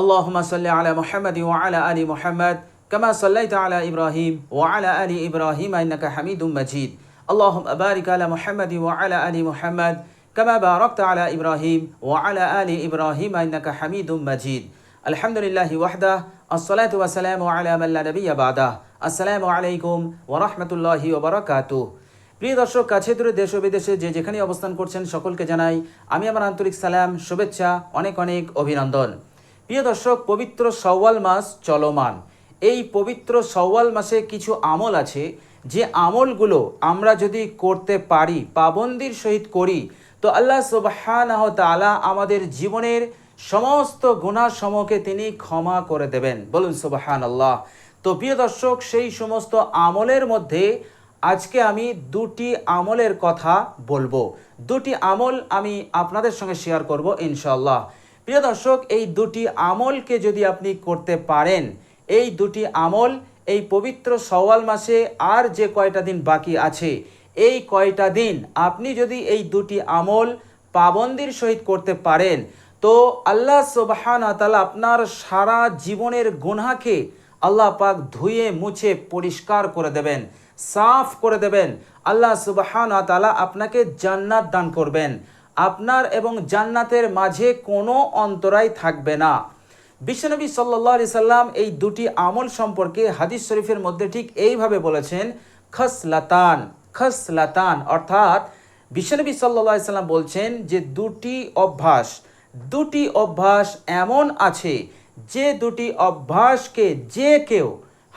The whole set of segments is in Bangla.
اللهم صل على محمد وعلى آل محمد كما صليت على إبراهيم وعلى آل إبراهيم إنك حميد مجيد اللهم بارك على محمد وعلى آل محمد كما باركت على إبراهيم وعلى آل إبراهيم إنك حميد مجيد الحمد لله وحده الصلاة والسلام على من لا نبي بعده السلام عليكم ورحمة الله وبركاته প্রিয় দর্শক, কাছে দূরে দেশ ও বিদেশে যে যেখানে অবস্থান করছেন সকলকে জানাই আমি আমার আন্তরিক সালাম, শুভেচ্ছা, অনেক অনেক অভিনন্দন। প্রিয় দর্শক, পবিত্র শাওয়াল মাস চলমান। এই পবিত্র শাওয়াল মাসে কিছু আমল আছে, যে আমলগুলো আমরা যদি করতে পারি, পাবন্দির সহিত করি, তো আল্লাহ সুবহানাহু ওয়া তাআলা আমাদের জীবনের সমস্ত গুনাহসমূহকে তিনি ক্ষমা করে দেবেন। বলুন সুবহানাল্লাহ। তো প্রিয় দর্শক, সেই সমস্ত আমলের মধ্যে আজকে আমি দুটি আমলের কথা বলবো। দুটি আমল আমি আপনাদের সঙ্গে শেয়ার করব ইনশাআল্লাহ। প্রিয় দর্শক, এই দুটি আমলকে যদি আপনি করতে পারেন, এই দুটি আমল এই পবিত্র শাওয়াল মাসে আর যে কয়টা দিন বাকি আছে, এই কয়টা দিন আপনি যদি এই দুটি আমল পাবন্দির সহিত করতে পারেন, তো আল্লাহ সুবহানাহু ওয়া তাআলা আপনার সারা জীবনের গুনাহকে আল্লাহ পাক ধুয়ে মুছে পরিষ্কার করে দেবেন, সাফ করে দেবেন। আল্লাহ সুবহানাহু ওয়া তাআলা আপনাকে জান্নাত দান করবেন। আপনার এবং জান্নাতের মাঝে কোনো অন্তরায় থাকবে না। বিশ্বনবী সাল্লাল্লাহু আলাইহি সাল্লাম এই দুটি আমল সম্পর্কে হাদিস শরীফের মধ্যে ঠিক এইভাবে বলেছেন, খাসলাতান। খাসলাতান অর্থাৎ বিশ্বনবী সাল্লাল্লাহু আলাইহি সাল্লাম বলছেন যে দুটি অভ্যাস এমন আছে, যে দুটি অভ্যাসকে যে কেউ,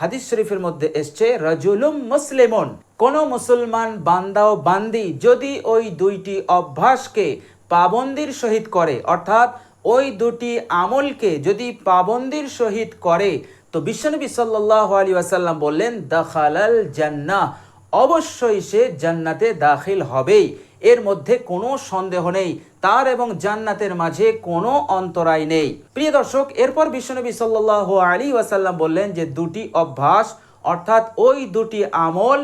হাদিস শরীফের মধ্যে এসছে রাজুলুম মুসলিমুন, কোন মুসলমান বান্দা ও বান্দি যদি ওই দুইটি অভ্যাসকে পাবন্দির সহিত করে, অর্থাৎ ওই দুটি আমলকে যদি পাবন্দির সহিত করে, তো বিশ্বনবী সাল্লাল্লাহু আলাইহি ওয়াসাল্লাম বললেন দাখালাল জান্নাহ, অবশ্যই সে জান্নাতে দাখিল হবেই। এর মধ্যে কোনো সন্দেহ নেই, তার এবং জান্নাতের মাঝে কোনো অন্তরায় নেই। প্রিয় দর্শক, এরপর বিশ্বনবী সাল্লাল্লাহু আলাইহি ওয়াসাল্লাম বললেন যে দুটি অভ্যাস অর্থাৎ ওই দুটি আমল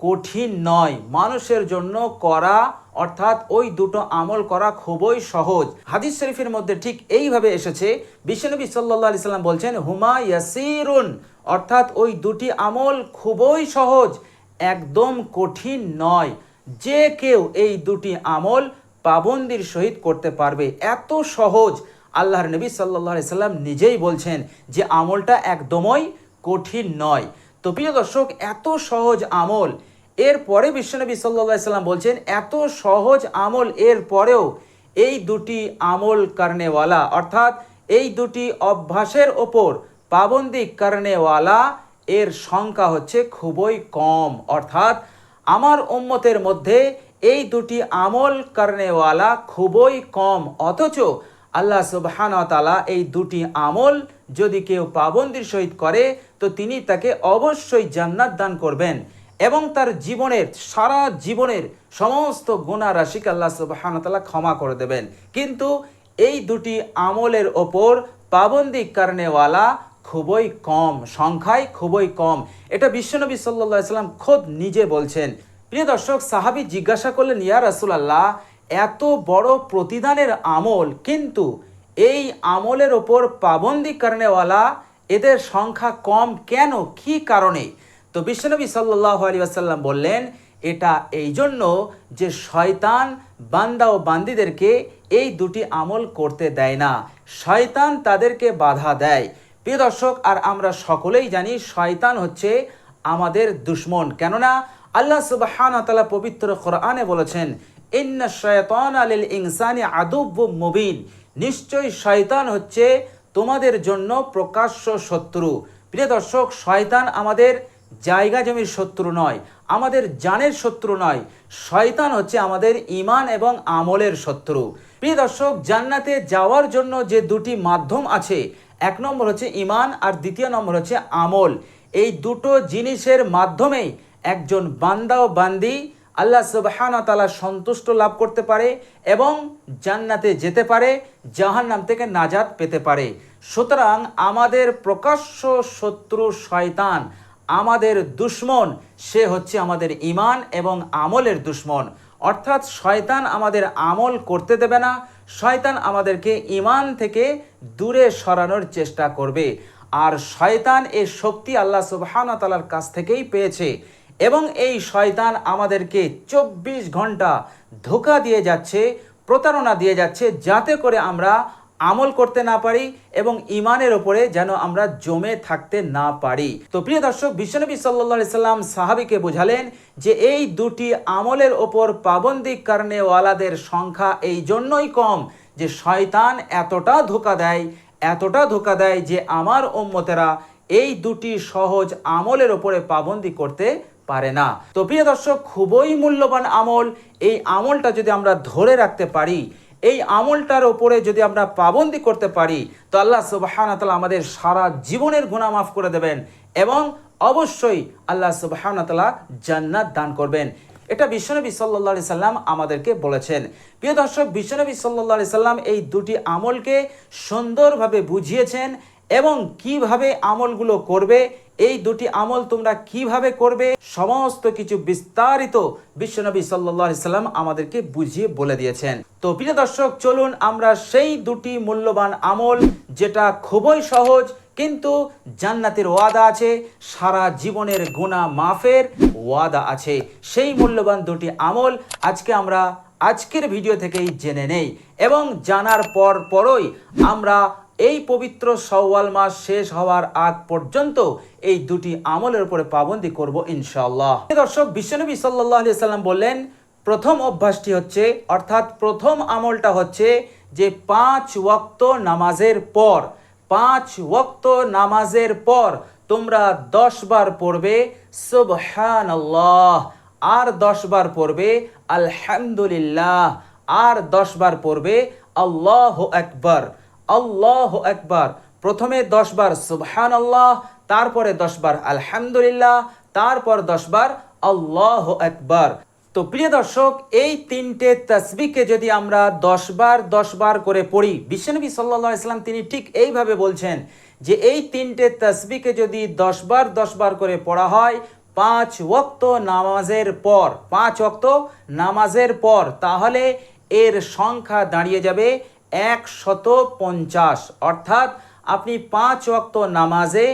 কঠিন নয় মানুষের জন্য করা, অর্থাৎ ওই দুটো আমল করা খুবই সহজ। হাদিস শরীফের মধ্যে ঠিক এইভাবে এসেছে, বিশ্বনবী সাল্লাল্লাহু আলাইহি সাল্লাম বলছেন হুমা ইয়াসিরুন, অর্থাৎ ওই দুটি আমল খুবই সহজ, একদম কঠিন নয়। যে কেউ এই দুটি আমল পাবন্দির সহিত করতে পারবে, এত সহজ। আল্লাহর নবী সাল্লাল্লাহু আলাইহি সাল্লাম নিজেই বলছেন যে আমলটা একদমই কঠিন নয়। তো প্রিয় দর্শক, এত সহজ আমল, এরপরে বিশ্বনবী সাল্লাল্লাহু আলাইহি সাল্লাম বলছেন এত সহজ আমল, এর পরেও এই দুটি আমল করনেওয়ালা, অর্থাৎ এই দুটি অভ্যাসের ওপর পাবন্দি করনেওয়ালা এর সংখ্যা হচ্ছে খুবই কম। অর্থাৎ আমার উম্মতের মধ্যে এই দুটি আমল করনেওয়ালা খুবই কম, অথচ আল্লাহ সুবহানাহু ওয়া তাআলা এই দুটি আমল যদি কেউ পাবন্দির সহিত করে, তো তিনি তাকে অবশ্যই জান্নাত দান করবেন এবং তার জীবনের সারা জীবনের সমস্ত গুনাহ রাশিকে আল্লাহ সুবহানাহু ওয়া তাআলা ক্ষমা করে দেবেন। কিন্তু এই দুটি আমলের ওপর পাবন্দি করনেওয়ালা খুবই কম, সংখ্যায় খুবই কম। এটা বিশ্বনবী সাল্লাল্লাহু আলাইহি সাল্লাম খোদ নিজে বলছেন। প্রিয় দর্শক, সাহাবী জিজ্ঞাসা করলেন ইয়া রাসূলুল্লাহ, এত বড় প্রতিদানের আমল, কিন্তু এই আমলের ওপর পাবন্দি করনেওয়ালা এদের সংখ্যা কম কেন, কি কারণে? তো বিশ্বনবী সাল্লাল্লাহু আলাইহি ওয়াসাল্লাম বললেন এটা এই জন্য যে শয়তান বান্দা ও বান্দিদেরকে এই দুটি আমল করতে দেয় না, শয়তান তাদেরকে বাধা দেয়। প্রিয় দর্শক, আর আমরা সকলেই জানি শয়তান হচ্ছে আমাদের দুশমন। কেননা আল্লাহ সুবহানাহু ওয়া তাআলা পবিত্র কোরআনে বলেছেন ইন্নাশ শায়তানা লিল ইনসানি আদুব্বুম মুবিন, নিশ্চয়ই শয়তান হচ্ছে তোমাদের জন্য প্রকাশ্য শত্রু। প্রিয় দর্শক, শয়তান আমাদের জায়গা জমির শত্রু নয়, আমাদের জানের শত্রু নয়, শয়তান হচ্ছে আমাদের ঈমান এবং আমলের শত্রু। প্রিয় দর্শক, জান্নাতে যাওয়ার জন্য যে দুটি মাধ্যম আছে, এক নম্বর হচ্ছে ঈমান আর দ্বিতীয় নম্বর হচ্ছে আমল। এই দুটো জিনিসের মাধ্যমেই একজন বান্দা ও বান্দি আল্লাহ সুবহানাহু ওয়া তাআলা সন্তুষ্ট লাভ করতে পারে এবং জান্নাতে যেতে পারে, জাহান্নাম থেকে নাজাত পেতে পারে। সুতরাং আমাদের প্রকাশ্য শত্রু শয়তান, আমাদের দুশমন, সে হচ্ছে আমাদের ঈমান এবং আমলের দুশমন। অর্থাৎ শয়তান আমাদের আমল করতে দেবে না, শয়তান আমাদেরকে ঈমান থেকে দূরে সরানোর চেষ্টা করবে। আর শয়তান এই শক্তি আল্লাহ সুবহানাহু ওয়া তাআলার কাছ থেকেই পেয়েছে এবং এই শয়তান আমাদেরকে 24 ঘন্টা ধোঁকা দিয়ে যাচ্ছে, প্রতারণা দিয়ে যাচ্ছে, যাতে করে আমরা আমল করতে না পারি এবং ঈমানের ওপরে যেন আমরা জমে থাকতে না পারি। তো প্রিয় দর্শক, বিশ্বনবী সাল্লাল্লাহু আলাইহি সাল্লাম সাহাবীকে বোঝালেন যে এই দুটি আমলের ওপর পাবন্দি কারণে ওয়ালাদের সংখ্যা এই জন্যই কম যে শয়তান এতটা ধোঁকা দেয় যে আমার উম্মতেরা এই দুটি সহজ আমলের ওপরে পাবন্দি করতে পারে না। তো প্রিয় দর্শক, খুবই মূল্যবান আমল। এই আমলটা যদি আমরা ধরে রাখতে পারি, এই আমলটার ওপরে যদি আমরা পাবন্দি করতে পারি, তো আল্লাহ সুবহানাহু ওয়া তাআলা আমাদের সারা জীবনের গুনাহ মাফ করে দেবেন এবং অবশ্যই আল্লাহ সুবহানাহু ওয়া তাআলা জান্নাত দান করবেন। এটা বিশ্বনবী সাল্লাল্লাহু আলাইহি সাল্লাম আমাদেরকে বলেছেন। প্রিয় দর্শক, বিশ্বনবী সাল্লাল্লাহু আলাইহি সাল্লাম এই দুটি আমলকে সুন্দরভাবে বুঝিয়েছেন এবং কিভাবে আমলগুলো করবে, এই দুটি আমল তোমরা কিভাবে করবে, সমস্ত কিছু বিস্তারিত বিশ্বনবী সাল্লাল্লাহু আলাইহি সাল্লাম আমাদেরকে বুঝিয়ে বলে দিয়েছেন। তো প্রিয় দর্শক, চলুন আমরা সেই দুটি মূল্যবান আমল, যেটা খুবই সহজ কিন্তু জান্নাতের ওয়াদা আছে, সারা জীবনের গুনাহ মাফের ওয়াদা আছে, সেই মূল্যবান দুটি আমল আজকে আমরা আজকের ভিডিও থেকেই জেনে নেই এবং জানার পরই আমরা এই পবিত্র শাওয়াল মাস শেষ হওয়ার আগ পর্যন্ত এই দুটি আমলের উপরে পাবন্দি করব ইনশাআল্লাহ। দর্শক, বিশ্বনবী সাল্লাল্লাহু আলাইহি সাল্লাম বললেন, প্রথম অভ্যাসটি হচ্ছে, অর্থাৎ প্রথম আমলটা হচ্ছে যে 5 ওয়াক্ত নামাজের পর তোমরা 10 বার পড়বে সুবহানাল্লাহ, আর 10 বার পড়বে আলহামদুলিল্লাহ, আর 10 বার পড়বে আল্লাহু আকবার। প্রথমে 10 বার সুবহানাল্লাহ, তারপরে 10 বার আলহামদুলিল্লাহ, তারপর 10 বার আল্লাহু আকবার। তো প্রিয় দর্শক, এই তিনটে তাসবিহকে যদি আমরা 10 বার করে পড়ি, বিশ্বনবী সাল্লাল্লাহু আলাইহি সাল্লাম তিনি ঠিক এইভাবে বলছেন যে এই তিনটে তাসবিহকে যদি 10 বার করে পড়া হয় 5 ওয়াক্ত নামাজের পর, তাহলে এর সংখ্যা দাঁড়িয়ে যাবে 150। অর্থাৎ আপনি 5 ওয়াক্ত নামাজে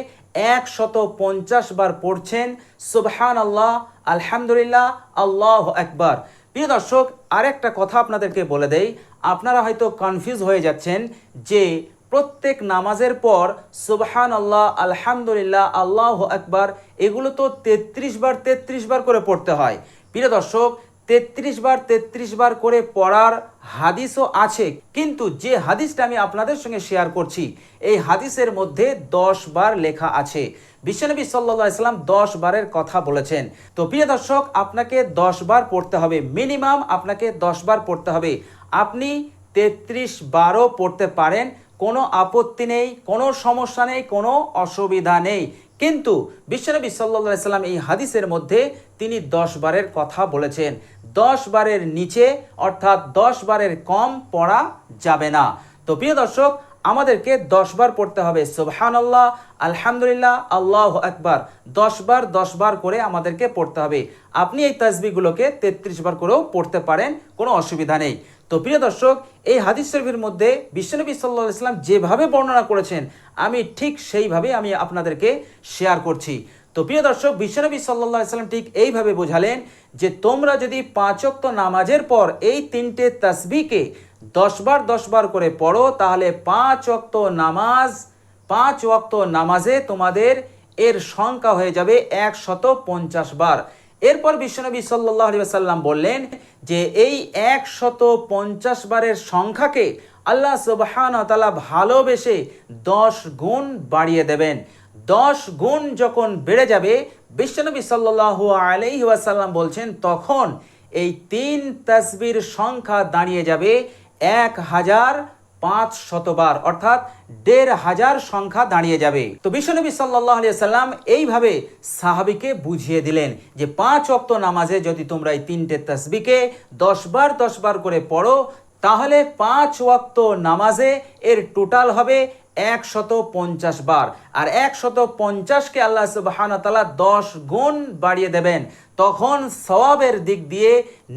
150 বার পড়ছেন সুবহানাল্লাহ, আলহামদুলিল্লাহ, আল্লাহু আকবার। প্রিয় দর্শক, আরেকটা কথা আপনাদেরকে বলে দেই, আপনারা হয়তো কনফিউজ হয়ে যাচ্ছেন যে প্রত্যেক নামাজের পর সুবহানাল্লাহ, আলহামদুলিল্লাহ, আল্লাহু আকবার এগুলো তো 33 বার করে পড়তে হয়। প্রিয় দর্শক, 33 বার করে পড়ার হাদিসও আছে, কিন্তু যে হাদিসটা আমি আপনাদের সঙ্গে শেয়ার করছি এই হাদিসের মধ্যে 10 বার লেখা আছে। বিশ্বনবী সাল্লাল্লাহু আলাইহি সাল্লাম 10 বারের কথা বলেছেন। তো প্রিয় দর্শক, আপনাকে 10 বার পড়তে হবে, মিনিমাম আপনাকে 10 বার পড়তে হবে। আপনি 33 বারও পড়তে পারেন, কোনো আপত্তি নেই, কোনো সমস্যা নেই, কোনো অসুবিধা নেই, কিন্তু বিশ্বনবী সাল্লাল্লাহু আলাইহি সাল্লাম এই হাদিসের মধ্যে তিনি 10 বারের কথা বলেছেন। 10 বারের নিচে অর্থাৎ 10 বারের কম পড়া যাবে না। তো প্রিয় দর্শক, আমাদেরকে 10 বার পড়তে হবে সুবহানাল্লাহ, আলহামদুলিল্লাহ, আল্লাহু আকবার। 10 বার করে আমাদেরকে পড়তে হবে। আপনি এই তাসবিহগুলোকে 33 বার করেও পড়তে পারেন, কোনো অসুবিধা নেই। তো প্রিয় দর্শক, এই হাদিস শরীফের মধ্যে বিশ্বনবী সাল্লাল্লাহু আলাইহি সাল্লাম যেভাবে বর্ণনা করেছেন আমি ঠিক সেইভাবে আমি আপনাদেরকে শেয়ার করছি। তো প্রিয় দর্শক, বিশ্বনবী সাল্লাল্লাহু আলাইহি সাল্লাম ঠিক এইভাবে বোঝালেন যে তোমরা যদি 5 ওয়াক্ত নামাজের পর এই তিনটে তাসবিহকে 10 বার করে পড়ো, তাহলে 5 ওয়াক্ত নামাজে তোমাদের এর সংখ্যা হয়ে যাবে 150 বার। এরপর বিশ্বনবী সাল্লাল্লাহু আলাইহি ওয়াসাল্লাম বললেন যে এই 150 বারের সংখ্যাকে আল্লাহ সুবহানাহু ওয়া তাআলা ভালোবেসে 10 গুণ বাড়িয়ে দেবেন। 10 গুণ যখন বেড়ে যাবে, বিশ্বনবী সাল্লাল্লাহু আলাইহি ওয়াসাল্লাম বলছেন তখন এই 3 তাসবিহর সংখ্যা দাঁড়িয়ে যাবে 1500 বার, অর্থাৎ 1500 সংখ্যা দাঁড়িয়ে যাবে। তো বিশ্বনবী সাল্লাল্লাহু আলাইহি ওয়াসাল্লাম এইভাবে সাহাবীকে বুঝিয়ে দিলেন যে 5 ওয়াক্ত নামাজে যদি তোমরা এই তিনটে তাসবিহকে 10 বার করে পড়ো, তাহলে 5 ওয়াক্ত নামাজে এর টোটাল হবে 150 বার, আর 150কে আল্লাহ সুবহানাহু ওয়া তাআলা 10 গুণ বাড়িয়ে দেবেন। তখন সওয়াবের দিক দিয়ে,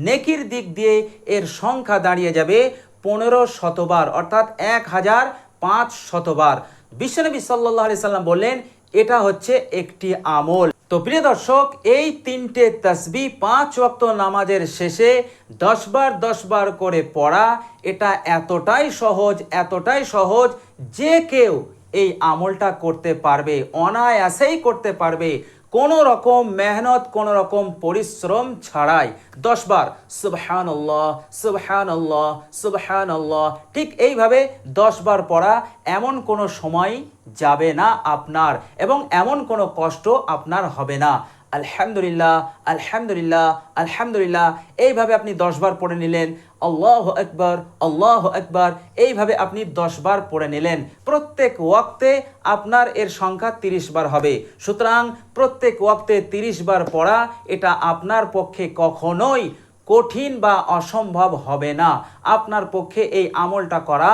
নেকির দিক দিয়ে এর সংখ্যা দাঁড়িয়ে যাবে 1500 অর্থাৎ 1500 বিশ্বনবী সাল্লাল্লাহু আলাইহি সাল্লাম বললেন এটা হচ্ছে একটি আমল। তো প্রিয় দর্শক, এই 3টে তাসবিহ 5 ওয়াক্ত নামাজের শেষে 10 বার 10 বার করে পড়া, এটা এতটাই সহজ যে কেউ এই আমলটা করতে পারবে, অনায়াসেই করতে পারবে, কোনো রকম মেহনত, কোনো রকম পরিশ্রম ছাড়াই। 10 বার সুবহানাল্লাহ সুবহানাল্লাহ সুবহানাল্লাহ, ঠিক এইভাবে 10 বার পড়া, এমন কোনো সময় যাবে না আপনার এবং এমন কোনো কষ্ট আপনার হবে না। আলহামদুলিল্লাহ আলহামদুলিল্লাহ আলহামদুলিল্লাহ, এইভাবে আপনি 10 বার পড়ে নিলেন। আল্লাহু আকবার, এইভাবে আপনি 10 বার পড়ে নিলেন। প্রত্যেক ওয়াক্তে আপনার এর সংখ্যা 30 বার হবে। সুতরাং প্রত্যেক ওয়াক্তে 30 বার পড়া, এটা আপনার পক্ষে কখনোই কঠিন বা অসম্ভব হবে না। আপনার পক্ষে এই আমলটা করা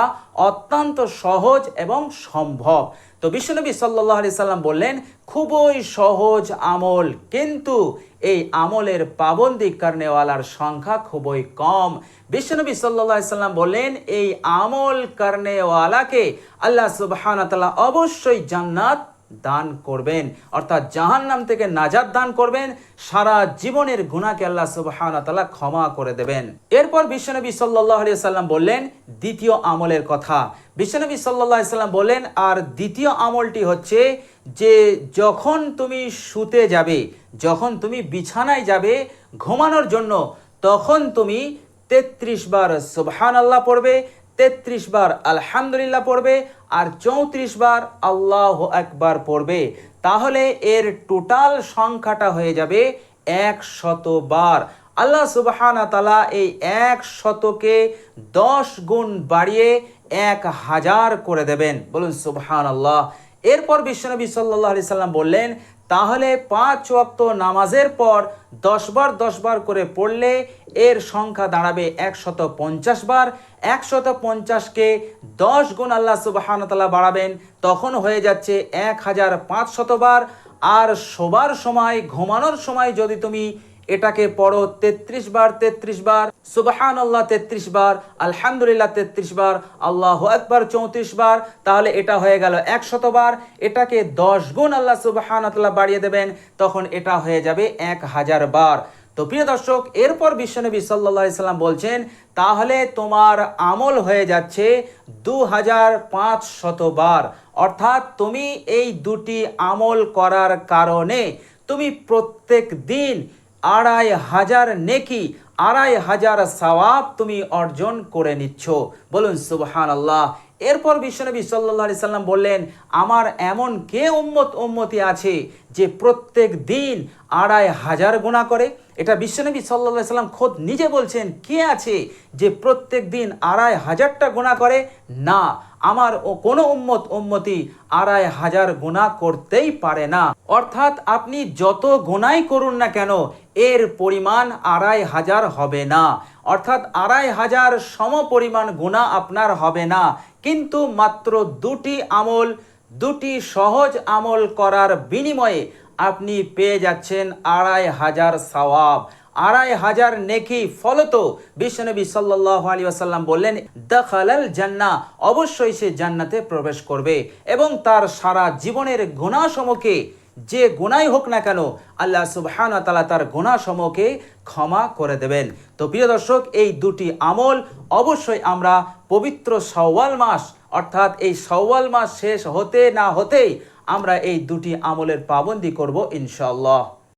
অত্যন্ত সহজ এবং সম্ভব। তো বিশ্বনবী সাল্লাল্লাহু আলাইহি সাল্লাম বললেন খুবই সহজ আমল, কিন্তু এই আমলের পাবন্দি করনেওয়ালার সংখ্যা খুবই কম। বিশ্বনবী সাল্লাল্লাহু আলাইহি সাল্লাম বললেন এই আমল করনেওয়ালাকে আল্লাহ সুবহানাহু ওয়া তাআলা অবশ্যই জান্নাত দান করবেন, অর্থাৎ জাহান্নাম থেকে নাজাত দান করবেন, সারা জীবনের গুনাহকে আল্লাহ সুবহানাহু ওয়া তাআলা ক্ষমা করে দেবেন। এরপর বিশ্বনবী সাল্লাল্লাহু আলাইহি সাল্লাম বললেন দ্বিতীয় আমলের কথা। বিশ্বনবী সাল্লাল্লাহু আলাইহি সাল্লাম বললেন আর দ্বিতীয় আমলটি হচ্ছে যে যখন তুমি শুতে যাবে, যখন তুমি বিছানায় যাবে ঘুমানোর জন্য, তখন তুমি 33 বার সুবহানাল্লাহ পড়বে, 33 বার আলহামদুলিল্লাহ পড়বে আর 34 বার আল্লাহু আকবার পড়বে। তাহলে এর টোটাল সংখ্যাটা হয়ে যাবে 100 বার। আল্লাহ সুবহানাহু ওয়া তাআলা এই 100কে 10 গুণ বাড়িয়ে 1000 করে দেবেন। বলুন সুবহানাল্লাহ। এরপর বিশ্বনবী সাল্লাল্লাহু আলাইহি সাল্লাম বললেন তাহলে 5 ওয়াক্ত নামাজের পর 10 বার 10 বার করে পড়লে এর সংখ্যা দাঁড়াবে 150 বার। 150কে 10 গুণ আল্লাহ সুবহানাহু ওয়া তাআলা বাড়াবেন, তখন হয়ে যাচ্ছে 1500 বার। আর শোবার সময়, ঘুমানোর সময় যদি তুমি এটাকে পড়ো 33 বার 33 বার, সুবহানাল্লাহ 33 বার, আলহামদুলিল্লাহ 33 বার, আল্লাহু আকবার 34 বার, তাহলে এটা হয়ে গেল 100 বার। এটাকে 10 গুণ আল্লাহ সুবহানাহু ওয়া তাআলা বাড়িয়ে দেবেন, তখন এটা হয়ে যাবে 1000 বার। তো প্রিয় দর্শক, এরপর বিশ্বনবী সাল্লাল্লাহু আলাইহি সাল্লাম বলছেন তাহলে তোমার আমল হয়ে যাচ্ছে 2500 বার। অর্থাৎ তুমি এই দুটি আমল করার কারণে তুমি প্রত্যেক দিন 2500 নেকি, 2500 সওয়াব তুমি অর্জন করে নিচ্ছ। বলুন সুবহানাল্লাহ। এরপর বিশ্বনবী সাল্লাল্লাহু আলাইহি সাল্লাম বললেন আমার এমন কে উম্মতি আছে যে প্রত্যেক দিন 2500 গুনাহ করে। এটা বিশ্বনবী সাল্লাল্লাহু আলাইহি সাল্লাম খোদ নিজে বলছেন কে আছে যে প্রত্যেক দিন 2500টা গুনাহ করে। না, আমার কোনো উম্মতি 2500 গুনাহ করতেই পারে না। অর্থাৎ আপনি যত গুনাহই করুন না কেন এর পরিমাণ 2500 হবে না, অর্থাৎ 2500 সম পরিমাণ গুনাহ আপনার হবে না। কিন্তু মাত্র দুটি সহজ আমল করার বিনিময়ে আপনি পেয়ে যাচ্ছেন 2500 সওয়াব, 2500 নেকি। ফলত বিশ্বনবী সাল্লাল্লাহু আলাইহি ওয়াসাল্লাম বললেন দাখালাল জান্নাহ, অবশ্যই সে জান্নাতে প্রবেশ করবে এবং তার সারা জীবনের গুনাহসমূহকে, যে গুনাহই হোক না কেন, আল্লাহ সুবহানাহু ওয়া তাআলা তার গুনাহসমূহকে ক্ষমা করে দেবেন। তো প্রিয় দর্শক, এই দুটি আমল অবশ্যই আমরা পবিত্র শাওয়াল মাস, অর্থাৎ এই শাওয়াল মাস শেষ হতে না হতেই আমরা এই দুটি আমলের পাবন্দি করব ইনশাআল্লাহ।